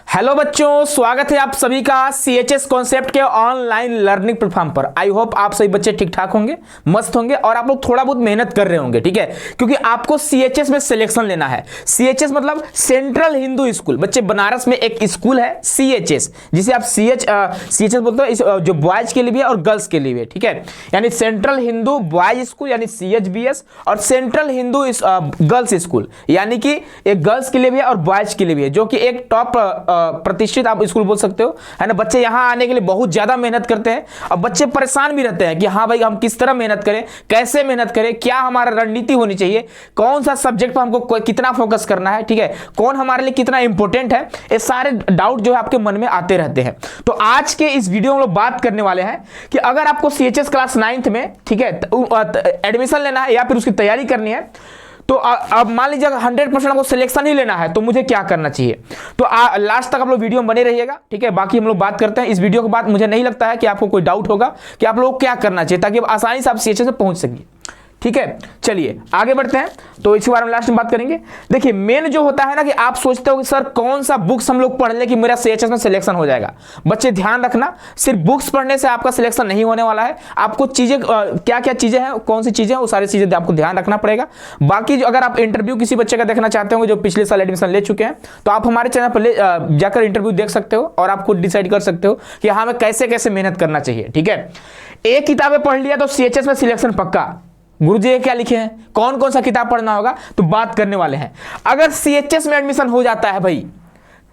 Hello बच्चों, स्वागत है आप सभी का सीएचएस कॉन्सेप्ट के ऑनलाइन लर्निंग प्लेटफॉर्म पर। आई होप आप सभी बच्चे ठीक ठाक होंगे, मस्त होंगे और आप लोग थोड़ा बहुत मेहनत कर रहे होंगे, ठीक है। क्योंकि आपको सीएचएस में सिलेक्शन लेना है। सीएचएस मतलब सेंट्रल हिंदू स्कूल। बच्चे बनारस में एक स्कूल है सीएचएस, जिसे आप सीएचएस बोलते हो, जो बॉयज के लिए भी है और गर्ल्स के लिए भी है, ठीक है। यानी सेंट्रल हिंदू बॉयज स्कूल यानी सीएचबीएस और सेंट्रल हिंदू गर्ल्स स्कूल यानी कि एक गर्ल्स के लिए भी है और बॉयज के लिए भी है, जो कि एक टॉप प्रतिष्ठित आप स्कूल बोल सकते हो, है ना। बच्चे यहां आने के लिए बहुत ज्यादा मेहनत करते हैं और बच्चे परेशान भी रहते हैं कि हाँ भाई, हम किस तरह मेहनत करें, कैसे मेहनत करें, क्या हमारा रणनीति होनी चाहिए, कौन सा सब्जेक्ट पर हमको कितना फोकस करना है, ठीक है, कौन हमारे लिए कितना इंपॉर्टेंट है। ये सारे डाउट जो है आपके मन में आते रहते हैं। तो आज के इस वीडियो में हम लोग बात करने वाले हैं कि अगर आपको सीएचएस क्लास 9th में, ठीक है, एडमिशन लेना है या फिर उसकी तैयारी करनी है, तो अब मान लीजिए अगर 100% आपको सिलेक्शन ही लेना है तो मुझे क्या करना चाहिए। तो लास्ट तक आप लोग वीडियो में बने रहिएगा, ठीक है। बाकी हम लोग बात करते हैं इस वीडियो के बाद। मुझे नहीं लगता है कि आपको कोई डाउट होगा कि आप लोग क्या करना चाहिए, ताकि आसानी से आप सीएचएस में पहुंच सकिए, ठीक है। चलिए आगे बढ़ते हैं, तो इसके बारे में लास्ट में बात करेंगे। देखिए, मेन जो होता है ना कि आप सोचते हो कि सर कौन सा बुक्स हम लोग पढ़ ले कि मेरा सीएचएस में सिलेक्शन हो जाएगा। बच्चे ध्यान रखना, सिर्फ बुक्स पढ़ने से आपका सिलेक्शन नहीं होने वाला है। आपको चीजें क्या क्या चीजें हैं, कौन सी चीजें हैं, वो सारी चीजें आपको ध्यान रखना पड़ेगा। बाकी जो अगर आप इंटरव्यू किसी बच्चे का देखना चाहते हो जो पिछले साल एडमिशन ले चुके हैं, तो आप हमारे चैनल पर जाकर इंटरव्यू देख सकते हो और आप खुद डिसाइड कर सकते हो कि हाँ हमें कैसे कैसे मेहनत करना चाहिए, ठीक है। एक किताबें पढ़ लिया तो सीएचएस में सिलेक्शन पक्का। गुरुजी ये क्या लिखे हैं, कौन कौन सा किताब पढ़ना होगा, तो बात करने वाले हैं। अगर सीएचएस में एडमिशन हो जाता है भाई,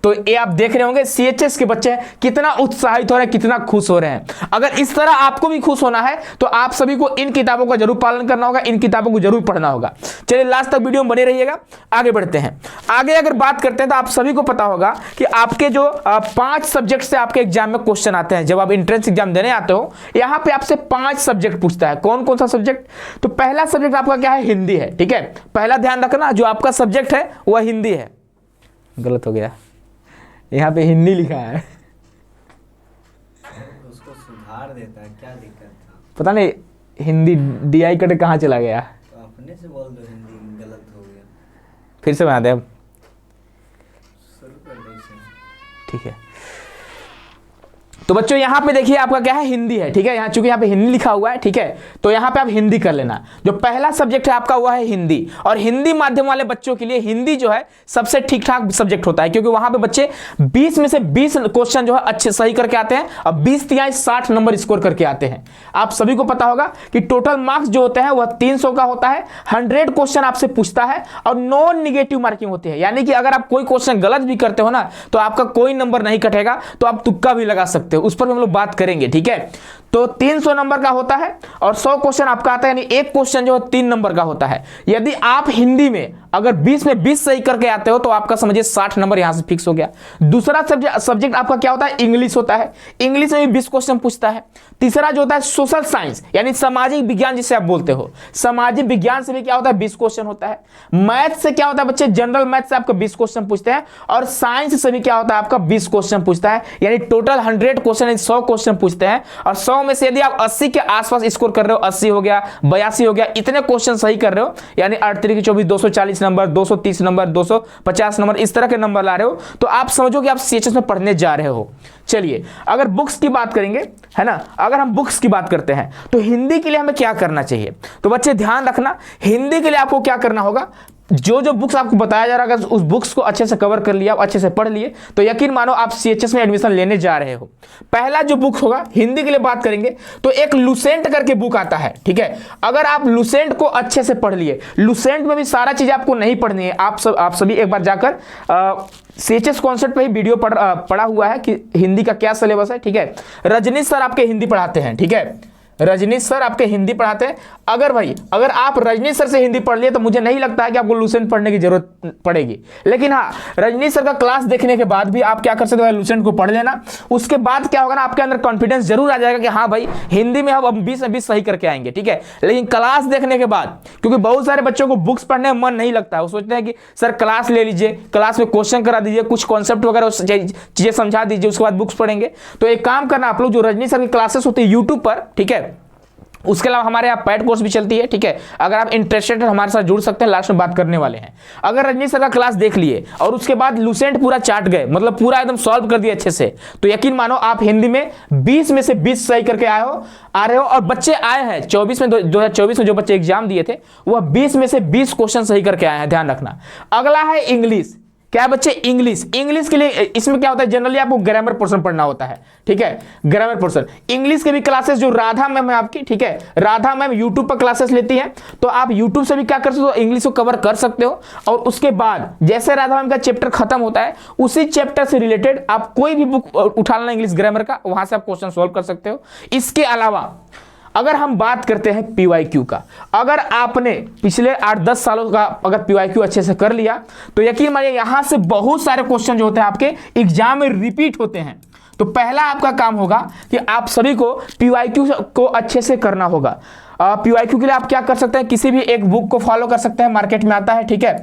तो ये आप देख रहे होंगे सीएचएस के बच्चे कितना उत्साहित हो रहे हैं, कितना खुश हो रहे हैं। अगर इस तरह आपको भी खुश होना है तो आप सभी को इन किताबों का जरूर पालन करना होगा, इन किताबों को जरूर पढ़ना होगा। चलिए लास्ट तक वीडियो में बने रहिएगा। आगे बढ़ते हैं। आगे अगर बात करते हैं तो आप सभी को पता होगा कि आपके जो 5 सब्जेक्ट से आपके एग्जाम में क्वेश्चन आते हैं। जब आप एंट्रेंस एग्जाम देने आते हो, यहाँ पे आपसे 5 सब्जेक्ट पूछता है। कौन कौन सा सब्जेक्ट? तो पहला सब्जेक्ट आपका क्या है? हिंदी है, ठीक है। पहला ध्यान रखना, जो आपका सब्जेक्ट है वह हिंदी है। गलत हो गया, यहाँ पे हिंदी लिखा है, उसको सुधार देता है, क्या दिक्कत था पता नहीं। हिंदी DI कट कहाँ चला गया? तो अपने से बोल दो, हिंदी गलत हो गया, फिर से बना दे अब, शुरू कर दो इसे। ठीक है। तो बच्चों यहाँ पे देखिए आपका क्या है? हिंदी है, ठीक है। यहाँ चूंकि यहाँ पे हिंदी लिखा हुआ है, ठीक है, तो यहाँ पे आप हिंदी कर लेना। जो पहला सब्जेक्ट है आपका वो है हिंदी, और हिंदी माध्यम वाले बच्चों के लिए हिंदी जो है सबसे ठीक ठाक सब्जेक्ट होता है, क्योंकि वहां पे बच्चे 20 में से 20 क्वेश्चन जो है अच्छे सही करके आते हैं और 20 तिहाई 60 नंबर स्कोर करके आते हैं। आप सभी को पता होगा कि टोटल मार्क्स जो होते हैं वह 300 का होता है। 100 क्वेश्चन आपसे पूछता है और नॉन निगेटिव मार्किंग होती है, यानी कि अगर आप कोई क्वेश्चन गलत भी करते हो ना तो आपका कोई नंबर नहीं कटेगा, तो आप तुक्का भी लगा सकते हो। उस पर हम लोग बात करेंगे, ठीक है। तो 300 नंबर का होता है और 100 क्वेश्चन आपका आता है, यानी एक क्वेश्चन जो है 3 नंबर का होता है। यदि आप हिंदी में अगर 20 में 20 सही करके आते हो तो आपका समझिए 60 नंबर यहां से फिक्स हो गया। दूसरा सब्जेक्ट आपका क्या होता है? इंग्लिश होता है। इंग्लिश में भी 20 क्वेश्चन पूछता है। तीसरा जो होता है सोशल साइंस यानी सामाजिक विज्ञान जिसे आप बोलते हो, सामाजिक विज्ञान से भी क्या होता है? 20 क्वेश्चन होता है। मैथ से क्या होता है बच्चे? जनरल मैथ से आपका 20 क्वेश्चन पूछते हैं, और साइंस से भी क्या होता है? आपका 20 क्वेश्चन पूछता है। यानी टोटल 100 क्वेश्चन 100 क्वेश्चन पूछते हैं, और 100 में से यदि आप 80 के आसपास स्कोर कर रहे हो, 80 हो गया, 82 हो गया, इतने क्वेश्चन सही कर रहे हो, यानी 8 की 24 240 नंबर, 230 नंबर, 250 नंबर, इस तरह के नंबर ला रहे हो, तो आप समझो कि आप सीएचएस में पढ़ने जा रहे हो। चलिए अगर बुक्स की बात करेंगे, है ना, अगर हम बुक्स की बात करते हैं तो हिंदी के लिए हमें क्या करना चाहिए? तो बच्चे ध्यान रखना, हिंदी के लिए आपको क्या करना होगा? जो बुक्स आपको बताया जा रहा है, अगर उस बुक्स को अच्छे से कवर कर लिया, अच्छे से पढ़ लिए, तो यकीन मानो आप सीएचएस में एडमिशन लेने जा रहे हो। पहला जो बुक होगा हिंदी के लिए बात करेंगे तो एक लुसेंट करके बुक आता है, ठीक है। अगर आप लुसेंट को अच्छे से पढ़ लिए, लुसेंट में भी सारा चीज आपको नहीं पढ़नी है। आप सभी एक बार जाकर सीएचएस कॉन्सेप्ट पे ही वीडियो पढ़ा हुआ है कि हिंदी का क्या सिलेबस है, ठीक है। रजनीश सर आपके हिंदी पढ़ाते हैं, ठीक है, रजनीश सर आपके हिंदी पढ़ाते हैं। अगर आप रजनीश सर से हिंदी पढ़ लिए तो मुझे नहीं लगता है कि आपको लुसेंट पढ़ने की जरूरत पड़ेगी। लेकिन हाँ, रजनीश सर का क्लास देखने के बाद भी आप क्या कर सकते हो? लुसेंट को पढ़ लेना। उसके बाद क्या होगा ना, आपके अंदर कॉन्फिडेंस जरूर आ जाएगा कि हाँ भाई, हिंदी में हम 20 में 20 सही करके आएंगे, ठीक है। लेकिन क्लास देखने के बाद, क्योंकि बहुत सारे बच्चों को बुक्स पढ़ने में मन नहीं लगता है, वो सोचते हैं कि सर क्लास ले लीजिए, क्लास में क्वेश्चन करा दीजिए, कुछ कॉन्सेप्ट वगैरह चीजें समझा दीजिए, उसके बाद बुक्स पढ़ेंगे। तो एक काम करना, आप लोग जो रजनीश सर की क्लासेस होती है यूट्यूब पर, ठीक है, उसके अलावा हमारे यहाँ पैड कोर्स भी चलती है, ठीक है। अगर आप इंटरेस्टेड हैं हमारे साथ जुड़ सकते हैं, लास्ट में बात करने वाले हैं। अगर रजनी सर का क्लास देख लिए और उसके बाद लूसेंट पूरा चाट गए, मतलब पूरा एकदम सॉल्व कर दिए अच्छे से, तो यकीन मानो आप हिंदी में 20 में से 20 सही करके आ रहे हो। और बच्चे आए हैं 2024 में जो बच्चे एग्जाम दिए थे वह 20 में से 20 क्वेश्चन सही करके आए हैं, ध्यान रखना। अगला है इंग्लिश। क्या बच्चे, इंग्लिश के लिए इसमें क्या होता है, जनरली आपको ग्रामर पोर्शन पढ़ना होता है, ठीक है। ग्रामर पोर्शन इंग्लिश के भी क्लासेस जो राधा मैम है आपकी, ठीक है, राधा मैम यूट्यूब पर क्लासेस लेती हैं, तो आप यूट्यूब से भी क्या कर सकते हो, इंग्लिश को कवर कर सकते हो। और उसके बाद जैसे राधा मैम का चैप्टर खत्म होता है, उसी चैप्टर से रिलेटेड आप कोई भी बुक उठा लेना इंग्लिश ग्रामर का, वहां से आप क्वेश्चन सोल्व कर सकते हो। इसके अलावा अगर हम बात करते हैं पीवाईक्यू का, अगर आपने पिछले 8-10 सालों का अगर पीवाईक्यू अच्छे से कर लिया तो यकीन मानिए यहां से बहुत सारे क्वेश्चन जो होते हैं आपके एग्जाम में रिपीट होते हैं। तो पहला आपका काम होगा कि आप सभी को पीवाईक्यू को अच्छे से करना होगा। पीवाईक्यू के लिए आप क्या कर सकते हैं, किसी भी एक बुक को फॉलो कर सकते हैं, मार्केट में आता है, ठीक है,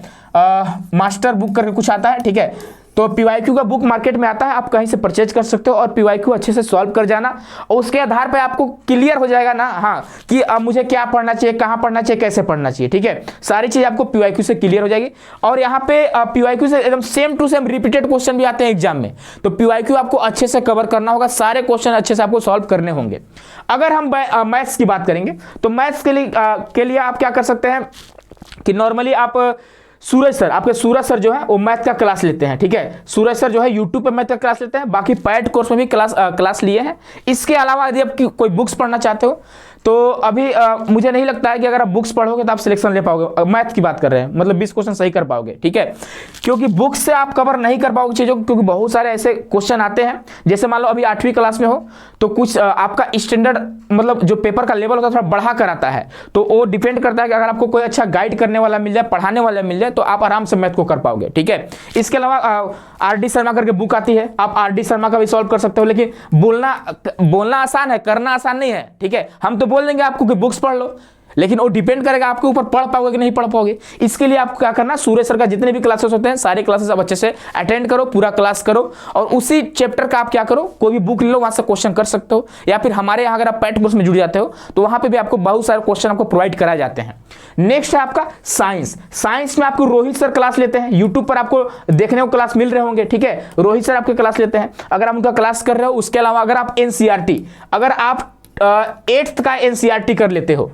मास्टर बुक करके कुछ आता है, ठीक है। तो पीवाईक्यू का बुक मार्केट में आता है, आप कहीं से परचेज कर सकते हो और पीवाईक्यू अच्छे से सॉल्व कर जाना, और उसके आधार पे आपको क्लियर हो जाएगा ना, हाँ, कि अब मुझे क्या पढ़ना चाहिए, कहाँ पढ़ना चाहिए, कैसे पढ़ना चाहिए, ठीक है। सारी चीज आपको पीवाईक्यू से क्लियर हो जाएगी। और यहाँ पे पीवाईक्यू से एकदम same to same repeated question भी आते हैं एग्जाम में, तो पीवाईक्यू आपको अच्छे से कवर करना होगा, सारे क्वेश्चन अच्छे से आपको सॉल्व करने होंगे। अगर हम मैथ्स की बात करेंगे तो मैथ्स के लिए आप क्या कर सकते हैं कि नॉर्मली आप सूरज सर जो है वो मैथ का क्लास लेते हैं, ठीक है। सूरज सर जो है यूट्यूब पे मैथ का क्लास लेते हैं, बाकी पैड कोर्स में भी क्लास लिए हैं। इसके अलावा यदि आप कोई बुक्स पढ़ना चाहते हो तो अभी मुझे नहीं लगता है कि अगर आप बुक्स पढ़ोगे तो आप सिलेक्शन ले पाओगे। मैथ की बात कर रहे हैं, मतलब 20 क्वेश्चन सही कर पाओगे, ठीक है, क्योंकि बुक्स से आप कवर नहीं कर पाओगे चीज़ों को, क्योंकि बहुत सारे ऐसे क्वेश्चन आते हैं। जैसे मान लो अभी 8वीं क्लास में हो तो कुछ आपका स्टैंडर्ड मतलब जो पेपर का लेवल होता है थोड़ा बढ़ा कर आता है, तो वो डिपेंड करता है कि अगर आपको कोई अच्छा गाइड करने वाला मिल जाए, पढ़ाने वाला मिल जाए, तो आप आराम से मैथ को कर पाओगे, ठीक है। इसके अलावा RD शर्मा करके बुक आती है, आप RD शर्मा का भी सॉल्व कर सकते हो, लेकिन बोलना आसान है, करना आसान नहीं है, ठीक है। हम तो बोल देंगे आपको कि बुक्स पढ़ लो, लेकिन वो डिपेंड करेगा आपके ऊपर, पढ़ पाओगे कि नहीं पढ़ पाओगे। इसके लिए आपको क्या करना, सूर्य सर का जितने भी क्लासेस होते हैं सारे क्लासेस आप अच्छे से अटेंड करो, पूरा क्लास करो, और उसी चैप्टर का आप क्या करो, कोई भी बुक ले लो, वहां से क्वेश्चन कर सकते हो। या फिर हमारे यहाँ अगर आप पैड कोर्स में जुड़ जाते हो तो वहां पे भी आपको बहुत सारे क्वेश्चन आपको प्रोवाइड कराए जाते हैं। नेक्स्ट है आपका साइंस में आपको रोहित सर क्लास लेते हैं, यूट्यूब पर आपको देखने को क्लास मिल रहे होंगे, ठीक है। रोहित सर आपके क्लास लेते हैं, अगर आप उनका क्लास कर रहे हो। उसके अलावा अगर आप NCERT, अगर आप 8th का NCERT कर लेते हो,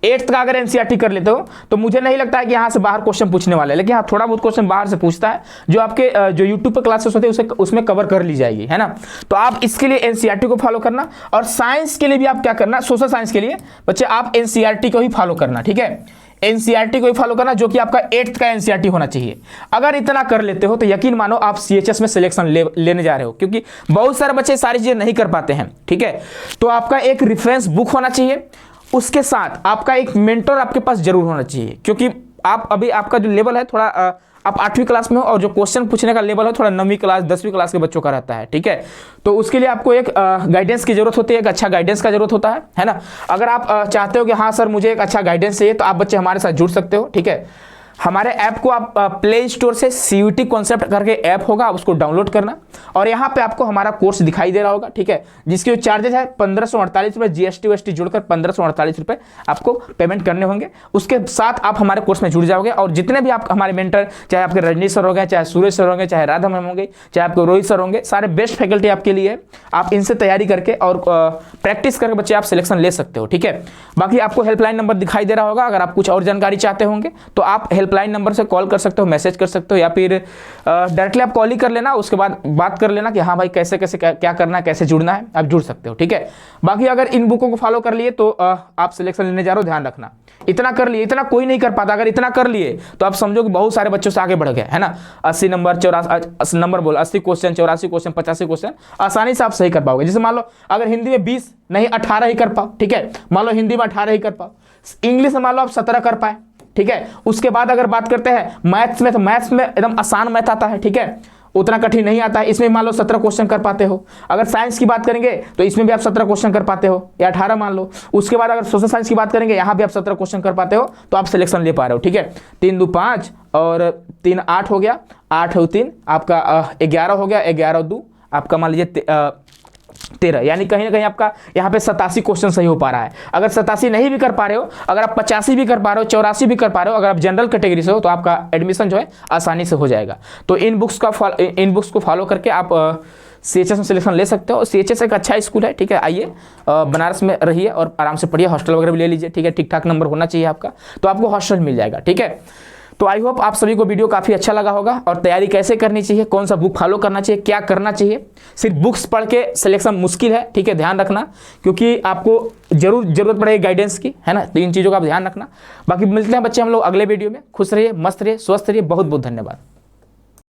8th का अगर NCERT कर लेते हो तो मुझे नहीं लगता है कि यहाँ से बाहर क्वेश्चन पूछने वाले हैं, लेकिन हाँ थोड़ा बहुत क्वेश्चन बाहर से पूछता है, जो आपके जो यूट्यूब पर क्लासेस होते हैं उसमें कवर कर ली जाएगी, है ना। तो आप इसके लिए NCERT को फॉलो करना, और साइंस के लिए भी आप क्या करना, सोशल साइंस के लिए बच्चे आप NCERT को ही फॉलो करना, ठीक है। NCERT को ही फॉलो करना, जो कि आपका 8th का NCERT होना चाहिए। अगर इतना कर लेते हो तो यकीन मानो आप CHS में सिलेक्शन लेने जा रहे हो, क्योंकि बहुत सारे बच्चे सारी चीजें नहीं कर पाते हैं, ठीक है। तो आपका एक रेफरेंस बुक होना चाहिए, उसके साथ आपका एक मेंटर आपके पास जरूर होना चाहिए, क्योंकि आप अभी आपका जो लेवल है थोड़ा आप 8वीं क्लास में हो, और जो क्वेश्चन पूछने का लेवल है थोड़ा 9वीं क्लास 10वीं क्लास के बच्चों का रहता है, ठीक है। तो उसके लिए आपको एक गाइडेंस की जरूरत होती है, एक अच्छा गाइडेंस का जरूरत होता है ना। अगर आप चाहते हो कि हाँ सर मुझे एक अच्छा गाइडेंस चाहिए, तो आप बच्चे हमारे साथ जुड़ सकते हो, ठीक है। हमारे ऐप को आप प्ले स्टोर से CUET कॉन्सेप्ट करके ऐप होगा, आप उसको डाउनलोड करना, और यहाँ पे आपको हमारा कोर्स दिखाई दे रहा होगा, ठीक है, जिसके जो चार्जेस है 1548 रुपये, GST जुड़कर 1548 रुपये आपको पेमेंट करने होंगे। उसके साथ आप हमारे कोर्स में जुड़ जाओगे, और जितने भी आप हमारे मेंटर, चाहे आपके रजनी सर हो गए, चाहे सूरज सर होंगे, चाहे राधा मैम होंगे, चाहे आपके रोहित सर होंगे, सारे बेस्ट फैकल्टी आपके लिए है। आप इनसे तैयारी करके और प्रैक्टिस करके बच्चे आप सिलेक्शन ले सकते हो, ठीक है। बाकी आपको हेल्पलाइन नंबर दिखाई दे रहा होगा, अगर आप कुछ और जानकारी चाहते होंगे तो आप हेल्पलाइन नंबर से कॉल कर सकते हो, मैसेज कर सकते हो, या फिर डायरेक्टली आप कॉल ही कर लेना, उसके बाद बात कर लेना कि हाँ भाई कैसे कैसे क्या करना है, कैसे जुड़ना है, आप जुड़ सकते हो, ठीक है। बाकी अगर इन बुकों को फॉलो कर लिए तो आप सिलेक्शन लेने जा रहे हो, ध्यान रखना। इतना कर लिए, इतना कोई नहीं कर पाता, अगर इतना कर लिए तो आप समझो कि बहुत सारे बच्चों से आगे बढ़ गए, है ना। 80 नंबर 80 क्वेश्चन, 84 क्वेश्चन, 85 क्वेश्चन आसानी से आप सही कर पाओगे। जैसे मान लो अगर हिंदी में 20 नहीं 18 ही कर पाओ, ठीक है, मान लो हिंदी में 18 ही कर पाओ, इंग्लिश में मान लो आप 17 कर पाए, ठीक है। उसके बाद अगर बात करते हैं मैथ्स में, तो मैथ्स में एकदम आसान मैथ आता है, ठीक है, उतना कठिन नहीं आता है, इसमें मान लो 17 क्वेश्चन कर पाते हो। अगर साइंस की बात करेंगे तो इसमें भी आप 17 क्वेश्चन कर पाते हो, या 18 मान लो। उसके बाद अगर सोशल साइंस की बात करेंगे, यहाँ भी आप 17 क्वेश्चन कर पाते हो, तो आप सिलेक्शन ले पा रहे हो, ठीक है। 3 2 5 और 3 8 हो गया, 8 और 3 आपका 11 हो गया, 11 और 2 आपका मान लीजिए 13, यानी कहीं ना कहीं आपका यहाँ पे 87 क्वेश्चन सही हो पा रहा है। अगर 87 नहीं भी कर पा रहे हो, अगर आप 85 भी कर पा रहे हो, 84 भी कर पा रहे हो, अगर आप जनरल कैटेगरी से हो तो आपका एडमिशन जो है आसानी से हो जाएगा। तो इन बुक्स को फॉलो करके आप CHS में सिलेक्शन ले सकते हो। CHS एक अच्छा स्कूल है, ठीक है। आइए बनारस में रहिए और आराम से पढ़िए, हॉस्टल वगैरह भी ले लीजिए, ठीक है। ठीक ठाक नंबर होना चाहिए आपका, तो आपको हॉस्टल मिल जाएगा, ठीक है। तो आई होप आप सभी को वीडियो काफ़ी अच्छा लगा होगा। और तैयारी कैसे करनी चाहिए, कौन सा बुक फॉलो करना चाहिए, क्या करना चाहिए, सिर्फ बुक्स पढ़ के सिलेक्शन मुश्किल है, ठीक है, ध्यान रखना, क्योंकि आपको जरूरत पड़ेगी गाइडेंस की, है ना। तो इन चीज़ों का आप ध्यान रखना। बाकी मिलते हैं बच्चे हम लोग अगले वीडियो में। खुश रहिए, मस्त रहिए, स्वस्थ रहिए। बहुत बहुत धन्यवाद।